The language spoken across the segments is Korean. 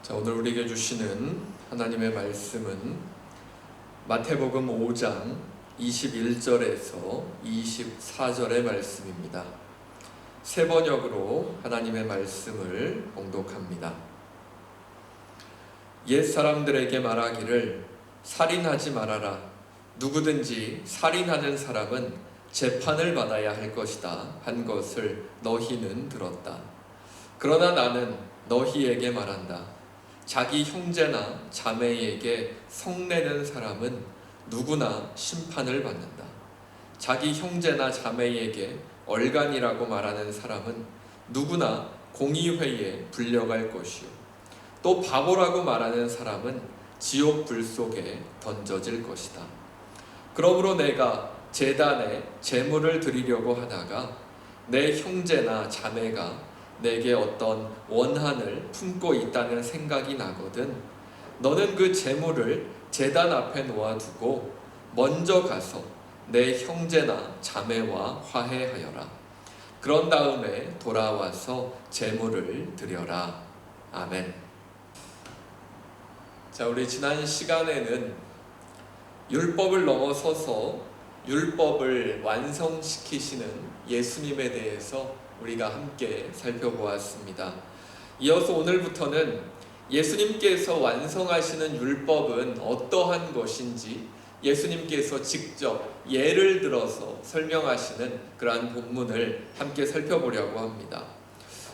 자, 오늘 우리에게 주시는 하나님의 말씀은 마태복음 5장 21절에서 24절의 말씀입니다. 세 번역으로 하나님의 말씀을 봉독합니다. 옛 사람들에게 말하기를 살인하지 말아라. 누구든지 살인하는 사람은 재판을 받아야 할 것이다 한 것을 너희는 들었다. 그러나 나는 너희에게 말한다. 자기 형제나 자매에게 성내는 사람은 누구나 심판을 받는다. 자기 형제나 자매에게 얼간이라고 말하는 사람은 누구나 공의회에 불려갈 것이요, 또 바보라고 말하는 사람은 지옥 불 속에 던져질 것이다. 그러므로 내가 제단에 제물을 드리려고 하다가 내 형제나 자매가 내게 어떤 원한을 품고 있다는 생각이 나거든 너는 그 제물을 제단 앞에 놓아두고 먼저 가서 내 형제나 자매와 화해하여라. 그런 다음에 돌아와서 제물을 드려라. 아멘. 자, 우리 지난 시간에는 율법을 넘어서서 율법을 완성시키시는 예수님에 대해서 우리가 함께 살펴보았습니다. 이어서 오늘부터는 예수님께서 완성하시는 율법은 어떠한 것인지 예수님께서 직접 예를 들어서 설명하시는 그러한 본문을 함께 살펴보려고 합니다.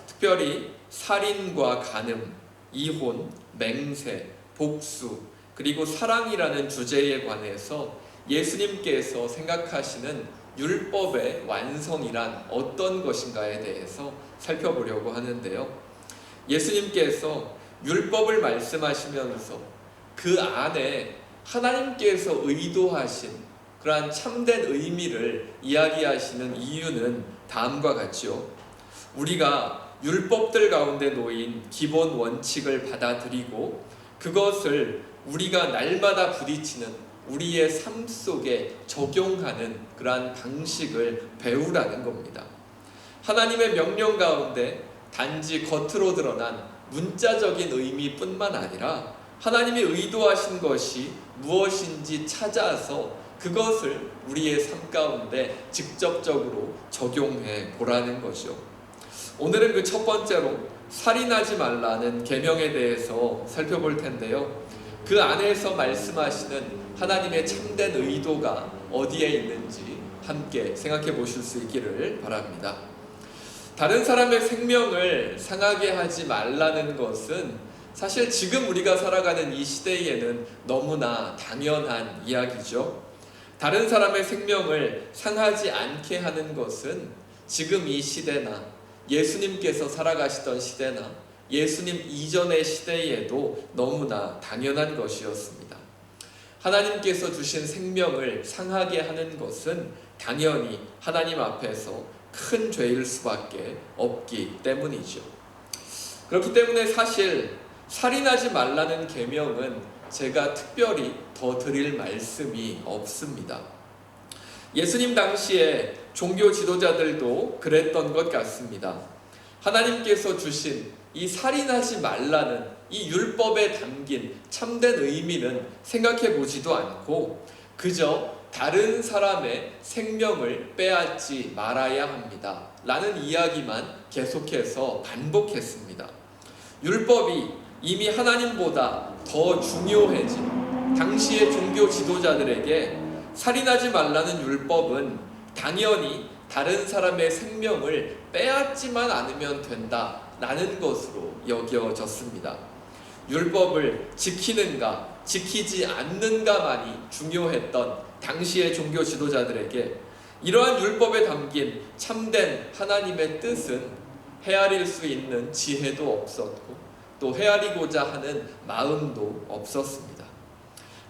특별히 살인과 간음, 이혼, 맹세, 복수, 그리고 사랑이라는 주제에 관해서 예수님께서 생각하시는 율법의 완성이란 어떤 것인가에 대해서 살펴보려고 하는데요. 예수님께서 율법을 말씀하시면서 그 안에 하나님께서 의도하신 그러한 참된 의미를 이야기하시는 이유는 다음과 같지요. 우리가 율법들 가운데 놓인 기본 원칙을 받아들이고 그것을 우리가 날마다 부딪히는 우리의 삶 속에 적용하는 그러한 방식을 배우라는 겁니다. 하나님의 명령 가운데 단지 겉으로 드러난 문자적인 의미뿐만 아니라 하나님이 의도하신 것이 무엇인지 찾아서 그것을 우리의 삶 가운데 직접적으로 적용해 보라는 거죠. 오늘은 그 첫 번째로 살인하지 말라는 계명에 대해서 살펴볼 텐데요. 그 안에서 말씀하시는 하나님의 참된 의도가 어디에 있는지 함께 생각해 보실 수 있기를 바랍니다. 다른 사람의 생명을 상하게 하지 말라는 것은 사실 지금 우리가 살아가는 이 시대에는 너무나 당연한 이야기죠. 다른 사람의 생명을 상하지 않게 하는 것은 지금 이 시대나 예수님께서 살아가시던 시대나 예수님 이전의 시대에도 너무나 당연한 것이었습니다. 하나님께서 주신 생명을 상하게 하는 것은 당연히 하나님 앞에서 큰 죄일 수밖에 없기 때문이죠. 그렇기 때문에 사실 살인하지 말라는 계명은 제가 특별히 더 드릴 말씀이 없습니다. 예수님 당시에 종교 지도자들도 그랬던 것 같습니다. 하나님께서 주신 이 살인하지 말라는 이 율법에 담긴 참된 의미는 생각해 보지도 않고 그저 다른 사람의 생명을 빼앗지 말아야 합니다 라는 이야기만 계속해서 반복했습니다. 율법이 이미 하나님보다 더 중요해진 당시의 종교 지도자들에게 살인하지 말라는 율법은 당연히 다른 사람의 생명을 빼앗지만 않으면 된다 라는 것으로 여겨졌습니다. 율법을 지키는가 지키지 않는가만이 중요했던 당시의 종교 지도자들에게 이러한 율법에 담긴 참된 하나님의 뜻은 헤아릴 수 있는 지혜도 없었고 또 헤아리고자 하는 마음도 없었습니다.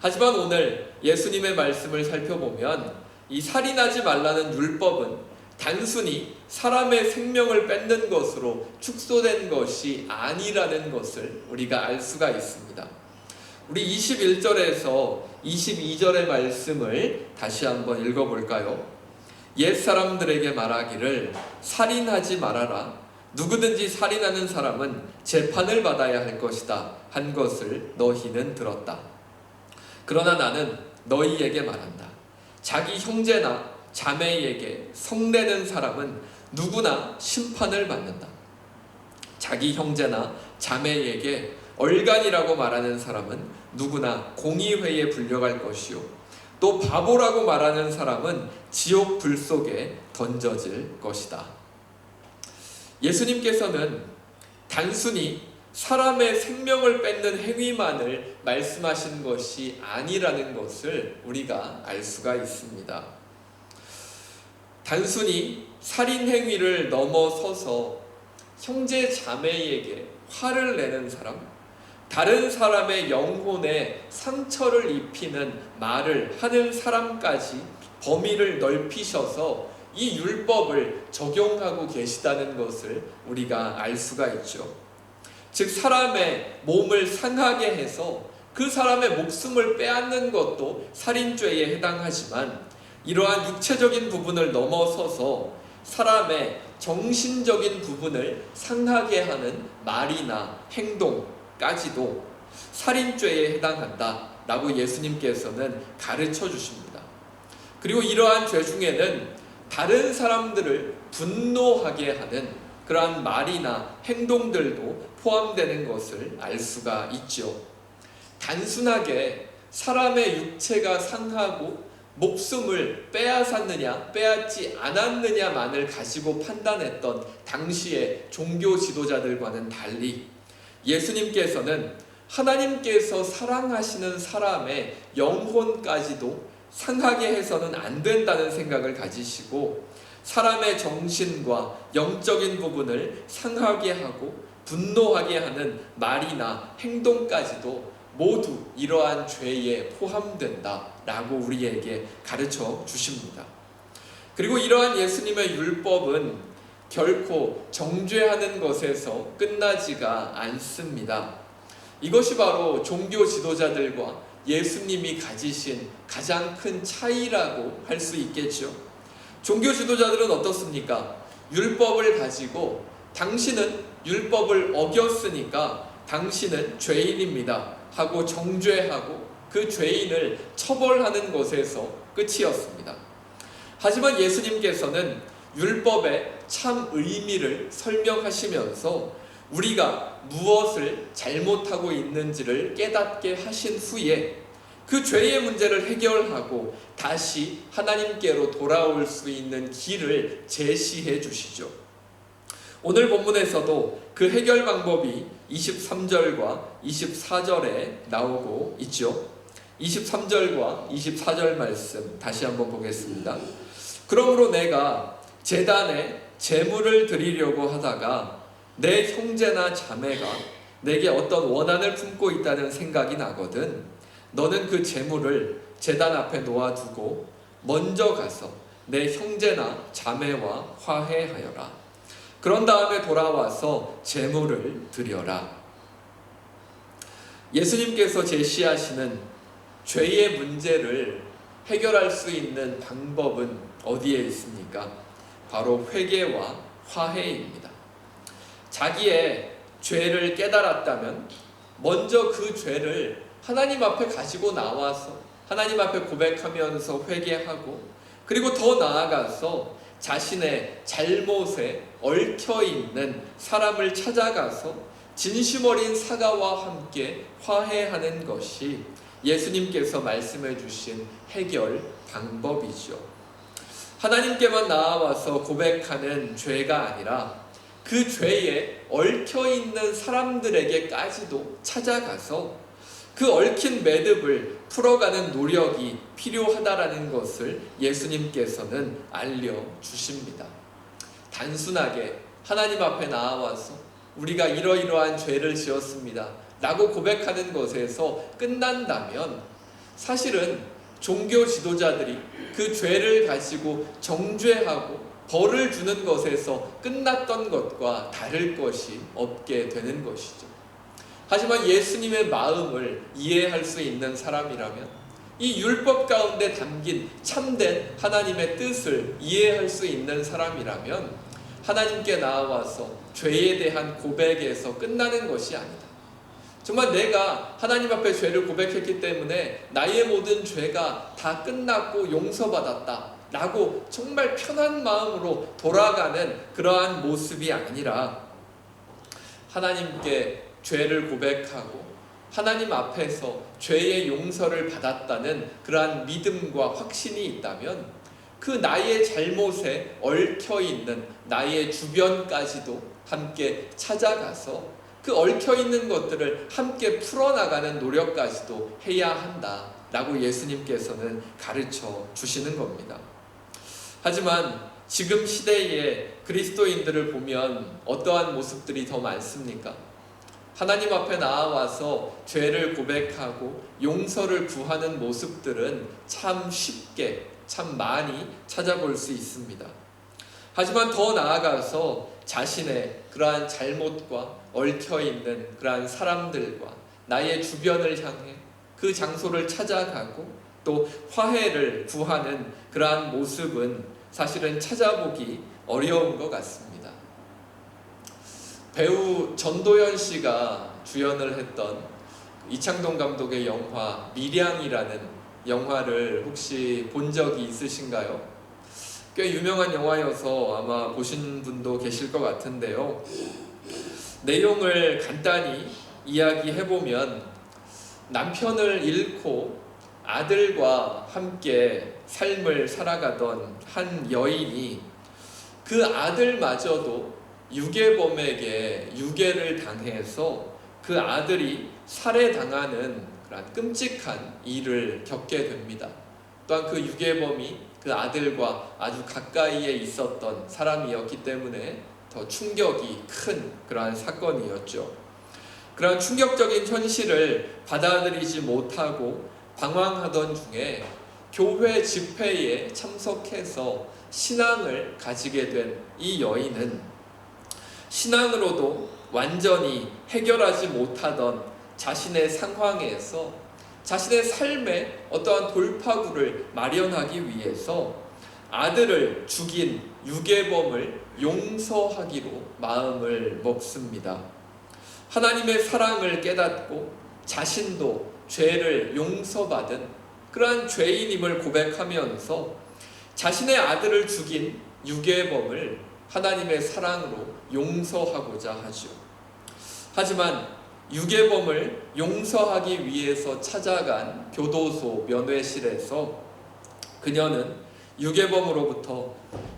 하지만 오늘 예수님의 말씀을 살펴보면 이 살인하지 말라는 율법은 단순히 사람의 생명을 뺏는 것으로 축소된 것이 아니라는 것을 우리가 알 수가 있습니다. 우리 21절에서 22절의 말씀을 다시 한번 읽어볼까요? 옛 사람들에게 말하기를 살인하지 말아라. 누구든지 살인하는 사람은 재판을 받아야 할 것이다 한 것을 너희는 들었다. 그러나 나는 너희에게 말한다. 자기 형제나 자매에게 성내는 사람은 누구나 심판을 받는다. 자기 형제나 자매에게 얼간이라고 말하는 사람은 누구나 공의회에 불려갈 것이요, 또 바보라고 말하는 사람은 지옥 불 속에 던져질 것이다. 예수님께서는 단순히 사람의 생명을 뺏는 행위만을 말씀하신 것이 아니라는 것을 우리가 알 수가 있습니다. 단순히 살인 행위를 넘어서서 형제 자매에게 화를 내는 사람, 다른 사람의 영혼에 상처를 입히는 말을 하는 사람까지 범위를 넓히셔서 이 율법을 적용하고 계시다는 것을 우리가 알 수가 있죠. 즉, 사람의 몸을 상하게 해서 그 사람의 목숨을 빼앗는 것도 살인죄에 해당하지만, 이러한 육체적인 부분을 넘어서서 사람의 정신적인 부분을 상하게 하는 말이나 행동까지도 살인죄에 해당한다 라고 예수님께서는 가르쳐 주십니다. 그리고 이러한 죄 중에는 다른 사람들을 분노하게 하는 그러한 말이나 행동들도 포함되는 것을 알 수가 있죠. 단순하게 사람의 육체가 상하고 목숨을 빼앗았느냐 빼앗지 않았느냐만을 가지고 판단했던 당시의 종교 지도자들과는 달리, 예수님께서는 하나님께서 사랑하시는 사람의 영혼까지도 상하게 해서는 안 된다는 생각을 가지시고, 사람의 정신과 영적인 부분을 상하게 하고 분노하게 하는 말이나 행동까지도 모두 이러한 죄에 포함된다라고 우리에게 가르쳐 주십니다. 그리고 이러한 예수님의 율법은 결코 정죄하는 것에서 끝나지가 않습니다. 이것이 바로 종교 지도자들과 예수님이 가지신 가장 큰 차이라고 할 수 있겠죠. 종교 지도자들은 어떻습니까? 율법을 가지고 당신은 율법을 어겼으니까 당신은 죄인입니다 하고 정죄하고 그 죄인을 처벌하는 것에서 끝이었습니다. 하지만 예수님께서는 율법의 참 의미를 설명하시면서 우리가 무엇을 잘못하고 있는지를 깨닫게 하신 후에 그 죄의 문제를 해결하고 다시 하나님께로 돌아올 수 있는 길을 제시해 주시죠. 오늘 본문에서도 그 해결 방법이 23절과 24절에 나오고 있죠. 23절과 24절 말씀 다시 한번 보겠습니다. 그러므로 내가 제단에 제물을 드리려고 하다가 내 형제나 자매가 내게 어떤 원한을 품고 있다는 생각이 나거든 너는 그 제물을 제단 앞에 놓아두고 먼저 가서 내 형제나 자매와 화해하여라. 그런 다음에 돌아와서 제물을 드려라. 예수님께서 제시하시는 죄의 문제를 해결할 수 있는 방법은 어디에 있습니까? 바로 회개와 화해입니다. 자기의 죄를 깨달았다면 먼저 그 죄를 하나님 앞에 가지고 나와서 하나님 앞에 고백하면서 회개하고, 그리고 더 나아가서 자신의 잘못에 얽혀있는 사람을 찾아가서 진심 어린 사과와 함께 화해하는 것이 예수님께서 말씀해 주신 해결 방법이죠. 하나님께만 나아와서 고백하는 죄가 아니라 그 죄에 얽혀있는 사람들에게까지도 찾아가서 그 얽힌 매듭을 풀어가는 노력이 필요하다라는 것을 예수님께서는 알려주십니다. 단순하게 하나님 앞에 나와서 우리가 이러이러한 죄를 지었습니다 라고 고백하는 것에서 끝난다면 사실은 종교 지도자들이 그 죄를 가지고 정죄하고 벌을 주는 것에서 끝났던 것과 다를 것이 없게 되는 것이죠. 하지만 예수님의 마음을 이해할 수 있는 사람이라면, 이 율법 가운데 담긴 참된 하나님의 뜻을 이해할 수 있는 사람이라면 하나님께 나아와서 죄에 대한 고백에서 끝나는 것이 아니다. 정말 내가 하나님 앞에 죄를 고백했기 때문에 나의 모든 죄가 다 끝났고 용서받았다 라고 정말 편한 마음으로 돌아가는 그러한 모습이 아니라, 하나님께 죄를 고백하고 하나님 앞에서 죄의 용서를 받았다는 그러한 믿음과 확신이 있다면, 그 나의 잘못에 얽혀있는 나의 주변까지도 함께 찾아가서 그 얽혀있는 것들을 함께 풀어나가는 노력까지도 해야 한다라고 예수님께서는 가르쳐 주시는 겁니다. 하지만 지금 시대의 그리스도인들을 보면 어떠한 모습들이 더 많습니까? 하나님 앞에 나아와서 죄를 고백하고 용서를 구하는 모습들은 참 쉽게, 참 많이 찾아볼 수 있습니다. 하지만 더 나아가서 자신의 그러한 잘못과 얽혀있는 그러한 사람들과 나의 주변을 향해 그 장소를 찾아가고 또 화해를 구하는 그러한 모습은 사실은 찾아보기 어려운 것 같습니다. 배우 전도연 씨가 주연을 했던 이창동 감독의 영화 밀양이라는 영화를 혹시 본 적이 있으신가요? 꽤 유명한 영화여서 아마 보신 분도 계실 것 같은데요. 내용을 간단히 이야기해보면, 남편을 잃고 아들과 함께 삶을 살아가던 한 여인이 그 아들마저도 유괴범에게 유괴를 당해서 그 아들이 살해당하는 그런 끔찍한 일을 겪게 됩니다. 또한 그 유괴범이 그 아들과 아주 가까이에 있었던 사람이었기 때문에 더 충격이 큰 그러한 사건이었죠. 그러한 충격적인 현실을 받아들이지 못하고 방황하던 중에 교회 집회에 참석해서 신앙을 가지게 된 이 여인은 신앙으로도 완전히 해결하지 못하던 자신의 상황에서 자신의 삶에 어떠한 돌파구를 마련하기 위해서 아들을 죽인 유괴범을 용서하기로 마음을 먹습니다. 하나님의 사랑을 깨닫고 자신도 죄를 용서받은 그러한 죄인임을 고백하면서 자신의 아들을 죽인 유괴범을 하나님의 사랑으로 용서하고자 하죠. 하지만 유괴범을 용서하기 위해서 찾아간 교도소 면회실에서 그녀는 유괴범으로부터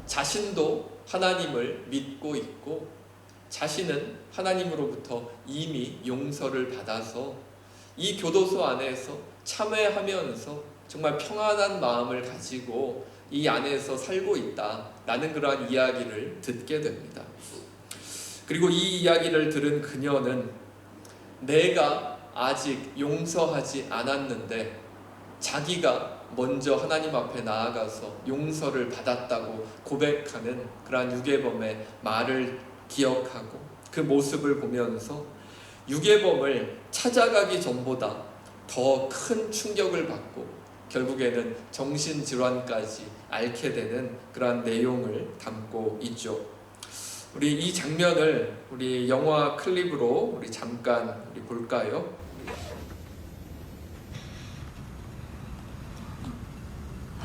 자신도 하나님을 믿고 있고 자신은 하나님으로부터 이미 용서를 받아서 이 교도소 안에서 참회하면서 정말 평안한 마음을 가지고 이 안에서 살고 있다라는 그러한 이야기를 듣게 됩니다. 그리고 이 이야기를 들은 그녀는 내가 아직 용서하지 않았는데 자기가 먼저 하나님 앞에 나아가서 용서를 받았다고 고백하는 그러한 유괴범의 말을 기억하고 그 모습을 보면서 유괴범을 찾아가기 전보다 더 큰 충격을 받고 결국에는 정신질환까지 앓게 되는 그러한 내용을 담고 있죠. 우리 이 장면을 우리 영화 클립으로 우리 잠깐 볼까요?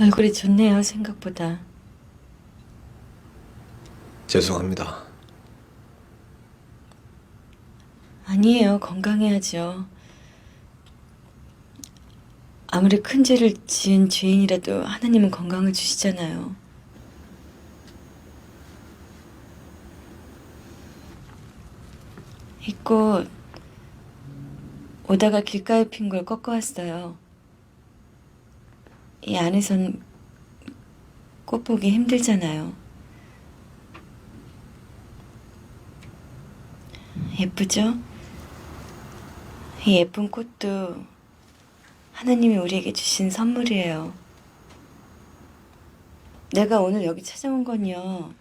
얼굴이 좋네요, 생각보다. 죄송합니다. 아니에요, 건강해야죠. 아무리 큰 죄를 지은 죄인이라도 하나님은 건강을 주시잖아요. 이 꽃 오다가 길가에 핀 걸 꺾어왔어요. 이 안에선 꽃 보기 힘들잖아요. 예쁘죠? 이 예쁜 꽃도 하나님이 우리에게 주신 선물이에요. 내가 오늘 여기 찾아온 건요,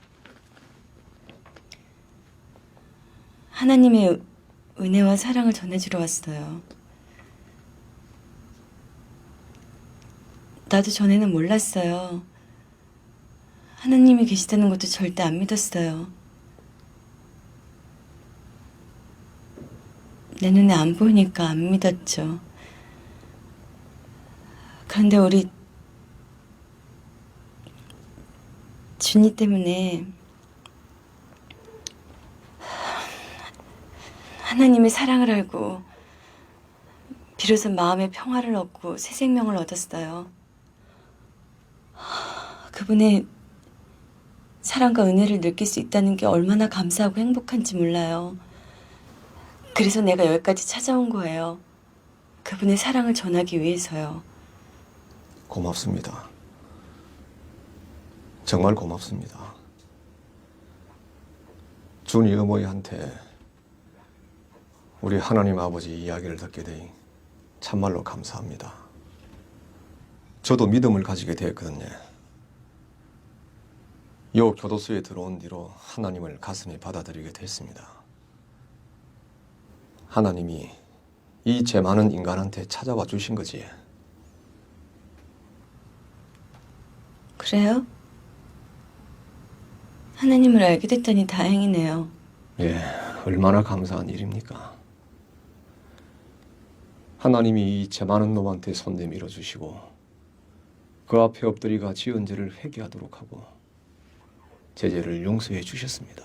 하나님의 은혜와 사랑을 전해주러 왔어요. 나도 전에는 몰랐어요. 하나님이 계시다는 것도 절대 안 믿었어요. 내 눈에 안 보이니까 안 믿었죠. 그런데 우리 준이 때문에 하나님의 사랑을 알고 비로소 마음의 평화를 얻고 새 생명을 얻었어요. 그분의 사랑과 은혜를 느낄 수 있다는 게 얼마나 감사하고 행복한지 몰라요. 그래서 내가 여기까지 찾아온 거예요. 그분의 사랑을 전하기 위해서요. 고맙습니다. 정말 고맙습니다. 준이 어머니한테 우리 하나님 아버지 이야기를 듣게 되니 참말로 감사합니다. 저도 믿음을 가지게 되었거든요. 요 교도소에 들어온 뒤로 하나님을 가슴에 받아들이게 됐습니다. 하나님이 이 죄 많은 인간한테 찾아와 주신 거지. 그래요? 하나님을 알게 됐다니 다행이네요. 예, 얼마나 감사한 일입니까? 하나님이 이 죄 많은 놈한테 손 내밀어 주시고 그 앞에 엎드리가 지은 죄를 회개하도록 하고 제 죄를 용서해 주셨습니다.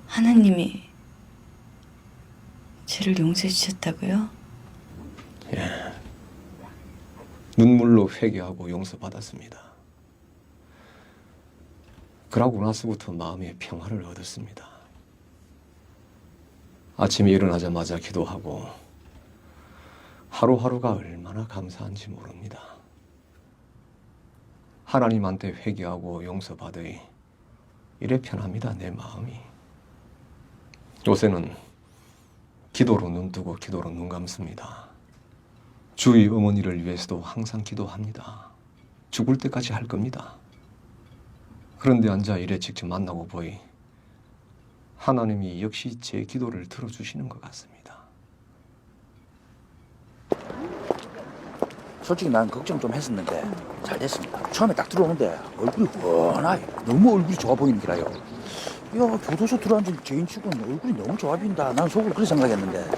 하나님이 죄를 용서해 주셨다고요? 예, 눈물로 회개하고 용서받았습니다. 그러고 나서부터 마음의 평화를 얻었습니다. 아침에 일어나자마자 기도하고 하루하루가 얼마나 감사한지 모릅니다. 하나님한테 회개하고 용서받으니 이래 편합니다, 내 마음이. 요새는 기도로 눈 뜨고 기도로 눈 감습니다. 주의 어머니를 위해서도 항상 기도합니다. 죽을 때까지 할 겁니다. 그런데 앉아 이래 직접 만나고 보니 하나님이 역시 제 기도를 들어주시는 것 같습니다. 솔직히 난 걱정 좀 했었는데 잘 됐습니다. 처음에 딱 들어오는데 얼굴이 훤하게 너무 얼굴이 좋아 보이는 기라요. 야, 교도소 들어앉은 죄인 치고는 얼굴이 너무 좋아 보인다. 난 속으로 그렇게 생각했는데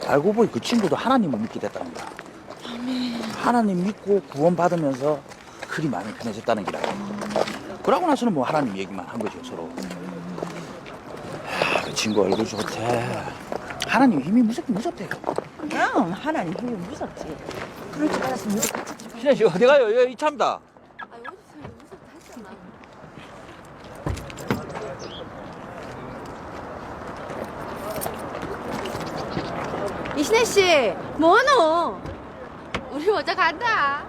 알고 보니 그 친구도 하나님을 믿게 됐답니다. 하나님 믿고 구원받으면서 그리 마음이 편해졌다는 기라요. 그러고 나서는 뭐 하나님 얘기만 한 거죠, 서로. 야, 그 친구 얼굴 좋대. 하나님 힘이 무섭대요. 그럼 하나님 힘이 무섭지. 그럴 줄 알았으면 우리 같이 들어가. 신혜 씨 어디 가요? 여기 이차입니다. 이신혜 씨, 뭐하노? 우리 먼저 간다.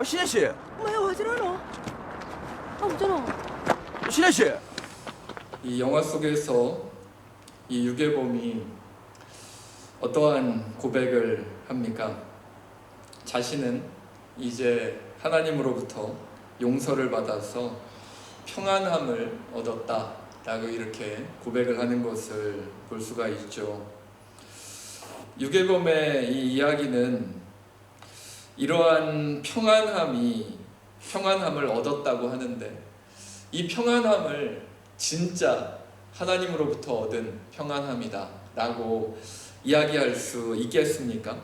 신혜 씨, 뭐야 어지러노? 어쩌노? 신혜 씨. 이 영화 속에서 이 유괴범이 어떠한 고백을 합니까? 자신은 이제 하나님으로부터 용서를 받아서 평안함을 얻었다라고 이렇게 고백을 하는 것을 볼 수가 있죠. 유괴범의 이 이야기는 이러한 평안함을 얻었다고 하는데 이 평안함을 진짜 하나님으로부터 얻은 평안함이다 라고 이야기할 수 있겠습니까?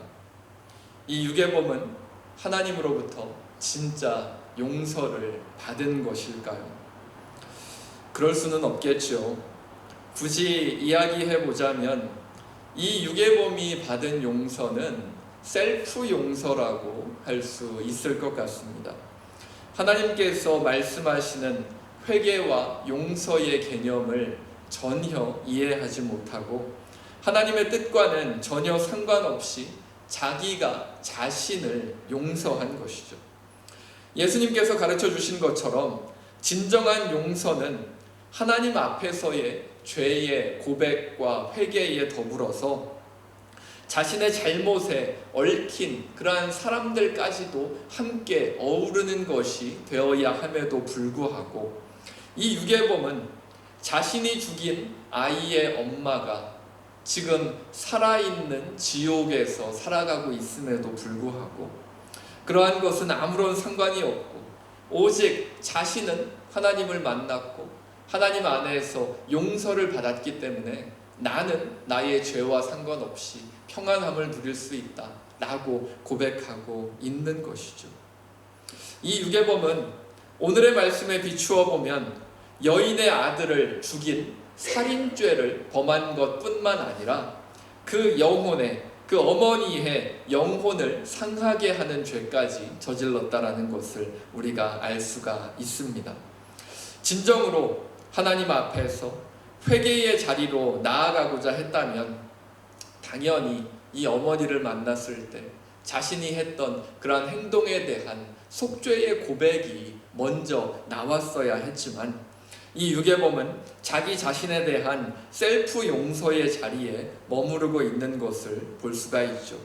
이 유괴범은 하나님으로부터 진짜 용서를 받은 것일까요? 그럴 수는 없겠죠. 굳이 이야기해보자면 이 유괴범이 받은 용서는 셀프 용서라고 할 수 있을 것 같습니다. 하나님께서 말씀하시는 회개와 용서의 개념을 전혀 이해하지 못하고 하나님의 뜻과는 전혀 상관없이 자기가 자신을 용서한 것이죠. 예수님께서 가르쳐 주신 것처럼 진정한 용서는 하나님 앞에서의 죄의 고백과 회개에 더불어서 자신의 잘못에 얽힌 그러한 사람들까지도 함께 어우르는 것이 되어야 함에도 불구하고 이 유괴범은 자신이 죽인 아이의 엄마가 지금 살아있는 지옥에서 살아가고 있음에도 불구하고 그러한 것은 아무런 상관이 없고 오직 자신은 하나님을 만났고 하나님 안에서 용서를 받았기 때문에 나는 나의 죄와 상관없이 평안함을 누릴 수 있다 라고 고백하고 있는 것이죠. 이 유괴범은 오늘의 말씀에 비추어 보면 여인의 아들을 죽인 살인죄를 범한 것뿐만 아니라 그 영혼의, 그 어머니의 영혼을 상하게 하는 죄까지 저질렀다라는 것을 우리가 알 수가 있습니다. 진정으로 하나님 앞에서 회개의 자리로 나아가고자 했다면 당연히 이 어머니를 만났을 때 자신이 했던 그러한 행동에 대한 속죄의 고백이 먼저 나왔어야 했지만 이 유괴범은 자기 자신에 대한 셀프 용서의 자리에 머무르고 있는 것을 볼 수가 있죠.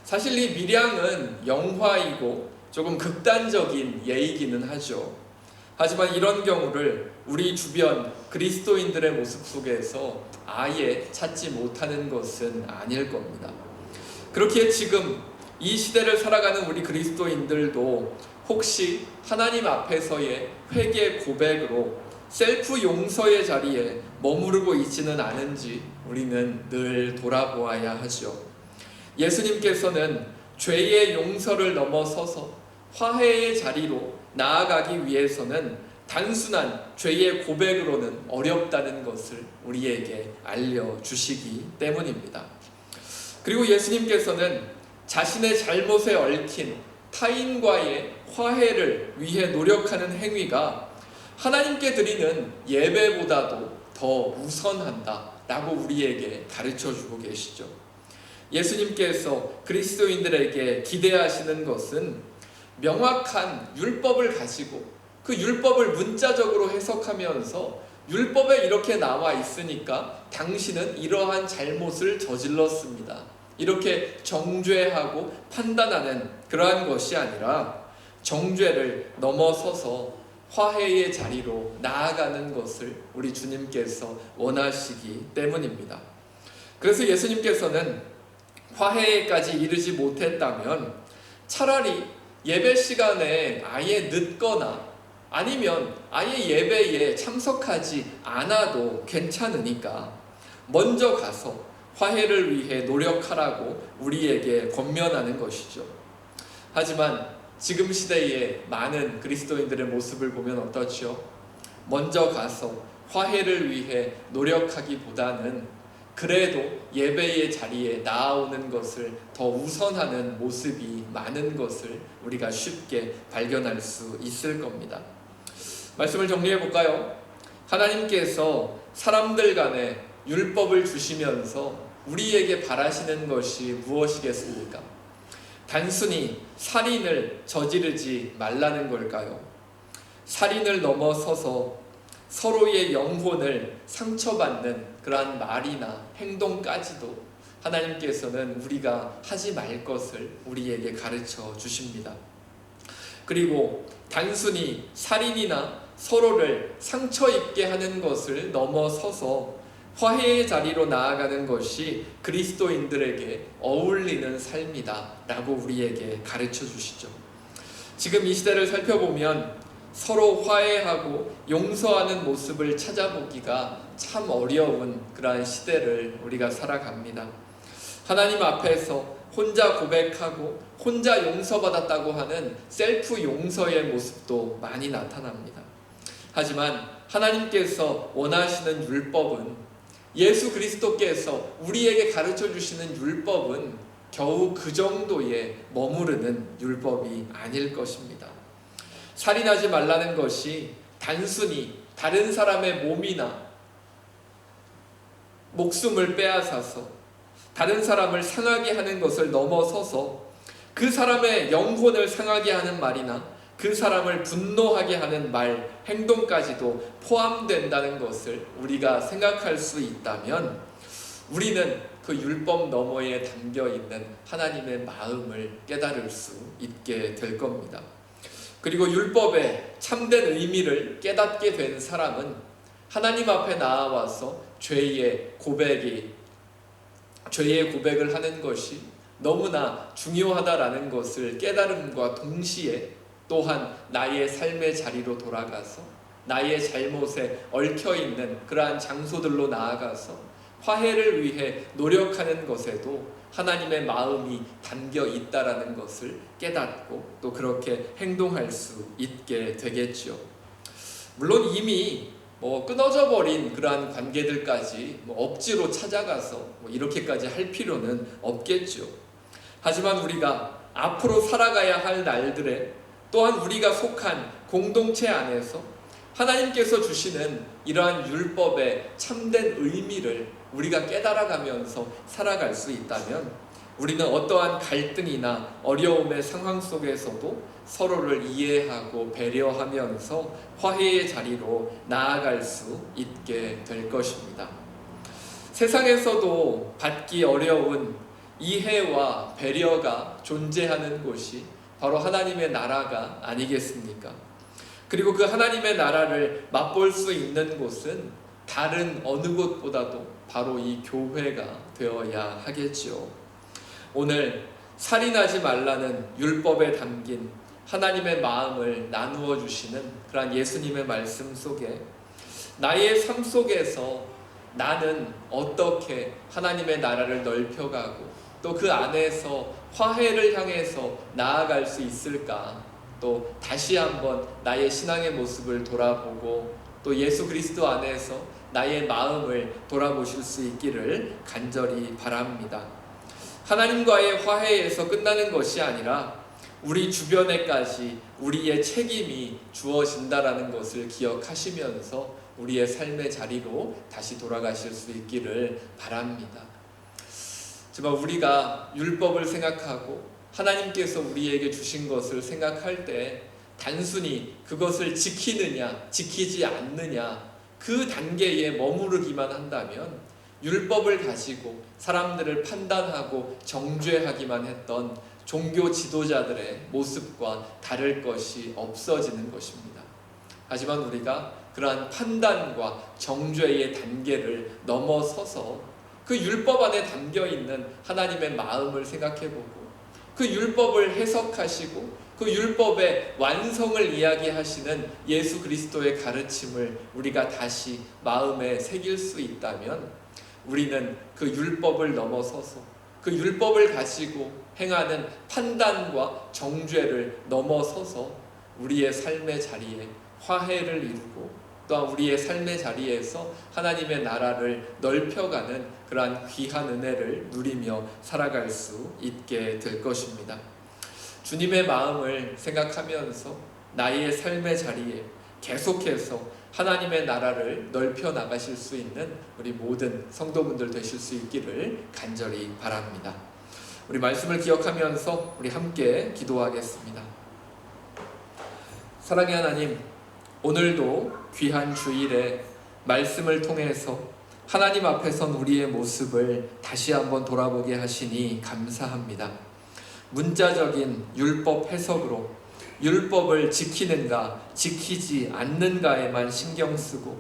사실 이 밀양은 영화이고 조금 극단적인 예이기는 하죠. 하지만 이런 경우를 우리 주변 그리스도인들의 모습 속에서 아예 찾지 못하는 것은 아닐 겁니다. 그렇기에 지금 이 시대를 살아가는 우리 그리스도인들도 혹시 하나님 앞에서의 회개 고백으로 셀프 용서의 자리에 머무르고 있지는 않은지 우리는 늘 돌아보아야 하죠. 예수님께서는 죄의 용서를 넘어서서 화해의 자리로 나아가기 위해서는 단순한 죄의 고백으로는 어렵다는 것을 우리에게 알려주시기 때문입니다. 그리고 예수님께서는 자신의 잘못에 얽힌 타인과의 화해를 위해 노력하는 행위가 하나님께 드리는 예배보다도 더 우선한다 라고 우리에게 가르쳐주고 계시죠. 예수님께서 그리스도인들에게 기대하시는 것은 명확한 율법을 가지고 그 율법을 문자적으로 해석하면서 율법에 이렇게 나와 있으니까 당신은 이러한 잘못을 저질렀습니다, 이렇게 정죄하고 판단하는 그러한 것이 아니라 정죄를 넘어서서 화해의 자리로 나아가는 것을 우리 주님께서 원하시기 때문입니다. 그래서 예수님께서는 화해까지 이르지 못했다면 차라리 예배 시간에 아예 늦거나 아니면 아예 예배에 참석하지 않아도 괜찮으니까 먼저 가서 화해를 위해 노력하라고 우리에게 권면하는 것이죠. 하지만 지금 시대의 많은 그리스도인들의 모습을 보면 어떻죠? 먼저 가서 화해를 위해 노력하기보다는 그래도 예배의 자리에 나아오는 것을 더 우선하는 모습이 많은 것을 우리가 쉽게 발견할 수 있을 겁니다. 말씀을 정리해 볼까요? 하나님께서 사람들 간에 율법을 주시면서 우리에게 바라시는 것이 무엇이겠습니까? 단순히 살인을 저지르지 말라는 걸까요? 살인을 넘어서서 서로의 영혼을 상처받는 그러한 말이나 행동까지도 하나님께서는 우리가 하지 말 것을 우리에게 가르쳐 주십니다. 그리고 단순히 살인이나 서로를 상처 입게 하는 것을 넘어서서 화해의 자리로 나아가는 것이 그리스도인들에게 어울리는 삶이다 라고 우리에게 가르쳐 주시죠. 지금 이 시대를 살펴보면 서로 화해하고 용서하는 모습을 찾아보기가 참 어려운 그러한 시대를 우리가 살아갑니다. 하나님 앞에서 혼자 고백하고 혼자 용서받았다고 하는 셀프 용서의 모습도 많이 나타납니다. 하지만 하나님께서 원하시는 율법은, 예수 그리스도께서 우리에게 가르쳐 주시는 율법은 겨우 그 정도에 머무르는 율법이 아닐 것입니다. 살인하지 말라는 것이 단순히 다른 사람의 몸이나 목숨을 빼앗아서 다른 사람을 상하게 하는 것을 넘어서서 그 사람의 영혼을 상하게 하는 말이나 그 사람을 분노하게 하는 말, 행동까지도 포함된다는 것을 우리가 생각할 수 있다면 우리는 그 율법 너머에 담겨있는 하나님의 마음을 깨달을 수 있게 될 겁니다. 그리고 율법의 참된 의미를 깨닫게 된 사람은 하나님 앞에 나아와서 죄의 고백이 죄의 고백을 하는 것이 너무나 중요하다라는 것을 깨달음과 동시에 또한 나의 삶의 자리로 돌아가서 나의 잘못에 얽혀있는 그러한 장소들로 나아가서 화해를 위해 노력하는 것에도 하나님의 마음이 담겨 있다라는 것을 깨닫고 또 그렇게 행동할 수 있게 되겠죠. 물론 이미 끊어져 버린 그러한 관계들까지 억지로 찾아가서 이렇게까지 할 필요는 없겠죠. 하지만 우리가 앞으로 살아가야 할 날들에 또한 우리가 속한 공동체 안에서 하나님께서 주시는 이러한 율법의 참된 의미를 우리가 깨달아가면서 살아갈 수 있다면 우리는 어떠한 갈등이나 어려움의 상황 속에서도 서로를 이해하고 배려하면서 화해의 자리로 나아갈 수 있게 될 것입니다. 세상에서도 받기 어려운 이해와 배려가 존재하는 곳이 바로 하나님의 나라가 아니겠습니까? 그리고 그 하나님의 나라를 맛볼 수 있는 곳은 다른 어느 곳보다도 바로 이 교회가 되어야 하겠지요. 오늘 살인하지 말라는 율법에 담긴 하나님의 마음을 나누어 주시는 그러한 예수님의 말씀 속에 나의 삶 속에서 나는 어떻게 하나님의 나라를 넓혀가고 또 그 안에서 화해를 향해서 나아갈 수 있을까? 또 다시 한번 나의 신앙의 모습을 돌아보고 또 예수 그리스도 안에서 나의 마음을 돌아보실 수 있기를 간절히 바랍니다. 하나님과의 화해에서 끝나는 것이 아니라 우리 주변에까지 우리의 책임이 주어진다라는 것을 기억하시면서 우리의 삶의 자리로 다시 돌아가실 수 있기를 바랍니다. 정말 우리가 율법을 생각하고 하나님께서 우리에게 주신 것을 생각할 때 단순히 그것을 지키느냐 지키지 않느냐 그 단계에 머무르기만 한다면 율법을 가지고 사람들을 판단하고 정죄하기만 했던 종교 지도자들의 모습과 다를 것이 없어지는 것입니다. 하지만 우리가 그러한 판단과 정죄의 단계를 넘어서서 그 율법 안에 담겨있는 하나님의 마음을 생각해보고 그 율법을 해석하시고 그 율법의 완성을 이야기하시는 예수 그리스도의 가르침을 우리가 다시 마음에 새길 수 있다면 우리는 그 율법을 넘어서서 그 율법을 가지고 행하는 판단과 정죄를 넘어서서 우리의 삶의 자리에 화해를 이루고 또한 우리의 삶의 자리에서 하나님의 나라를 넓혀가는 그러한 귀한 은혜를 누리며 살아갈 수 있게 될 것입니다. 주님의 마음을 생각하면서 나의 삶의 자리에 계속해서 하나님의 나라를 넓혀 나가실 수 있는 우리 모든 성도분들 되실 수 있기를 간절히 바랍니다. 우리 말씀을 기억하면서 우리 함께 기도하겠습니다. 사랑의 하나님, 오늘도 귀한 주일에 말씀을 통해서 하나님 앞에 선 우리의 모습을 다시 한번 돌아보게 하시니 감사합니다. 문자적인 율법 해석으로 율법을 지키는가 지키지 않는가에만 신경 쓰고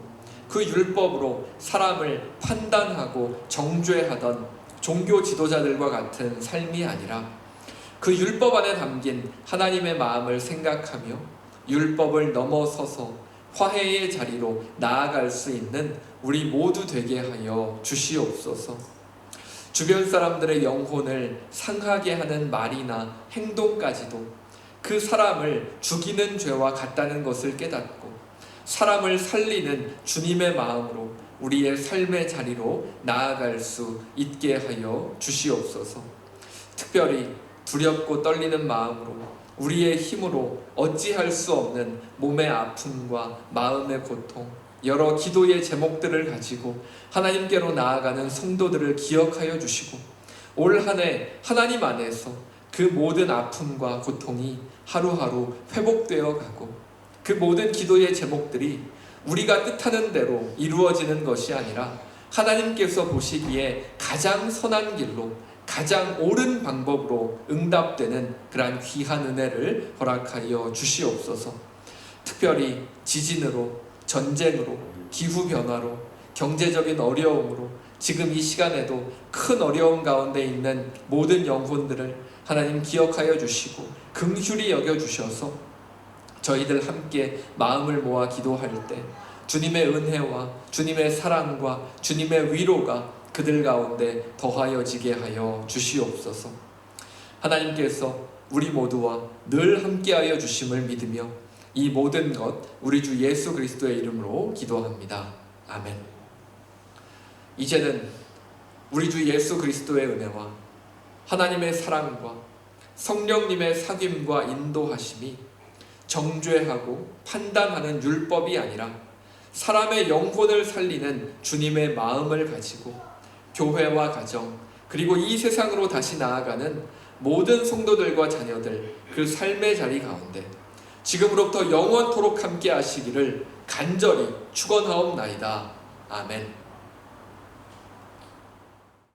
그 율법으로 사람을 판단하고 정죄하던 종교 지도자들과 같은 삶이 아니라 그 율법 안에 담긴 하나님의 마음을 생각하며 율법을 넘어서서 화해의 자리로 나아갈 수 있는 우리 모두 되게 하여 주시옵소서. 주변 사람들의 영혼을 상하게 하는 말이나 행동까지도 그 사람을 죽이는 죄와 같다는 것을 깨닫고 사람을 살리는 주님의 마음으로 우리의 삶의 자리로 나아갈 수 있게 하여 주시옵소서. 특별히 두렵고 떨리는 마음으로 우리의 힘으로 어찌할 수 없는 몸의 아픔과 마음의 고통, 여러 기도의 제목들을 가지고 하나님께로 나아가는 성도들을 기억하여 주시고 올 한 해 하나님 안에서 그 모든 아픔과 고통이 하루하루 회복되어 가고 그 모든 기도의 제목들이 우리가 뜻하는 대로 이루어지는 것이 아니라 하나님께서 보시기에 가장 선한 길로 가장 옳은 방법으로 응답되는 그러한 귀한 은혜를 허락하여 주시옵소서. 특별히 지진으로, 전쟁으로, 기후변화로, 경제적인 어려움으로, 지금 이 시간에도 큰 어려움 가운데 있는 모든 영혼들을 하나님 기억하여 주시고 긍휼히 여겨 주셔서 저희들 함께 마음을 모아 기도할 때 주님의 은혜와 주님의 사랑과 주님의 위로가 그들 가운데 더하여지게 하여 주시옵소서. 하나님께서 우리 모두와 늘 함께하여 주심을 믿으며 이 모든 것 우리 주 예수 그리스도의 이름으로 기도합니다. 아멘. 이제는 우리 주 예수 그리스도의 은혜와 하나님의 사랑과 성령님의 사귐과 인도하심이 정죄하고 판단하는 율법이 아니라 사람의 영혼을 살리는 주님의 마음을 가지고 교회와 가정 그리고 이 세상으로 다시 나아가는 모든 성도들과 자녀들 그 삶의 자리 가운데 지금으로부터 영원토록 함께 하시기를 간절히 축원하옵나이다. 아멘.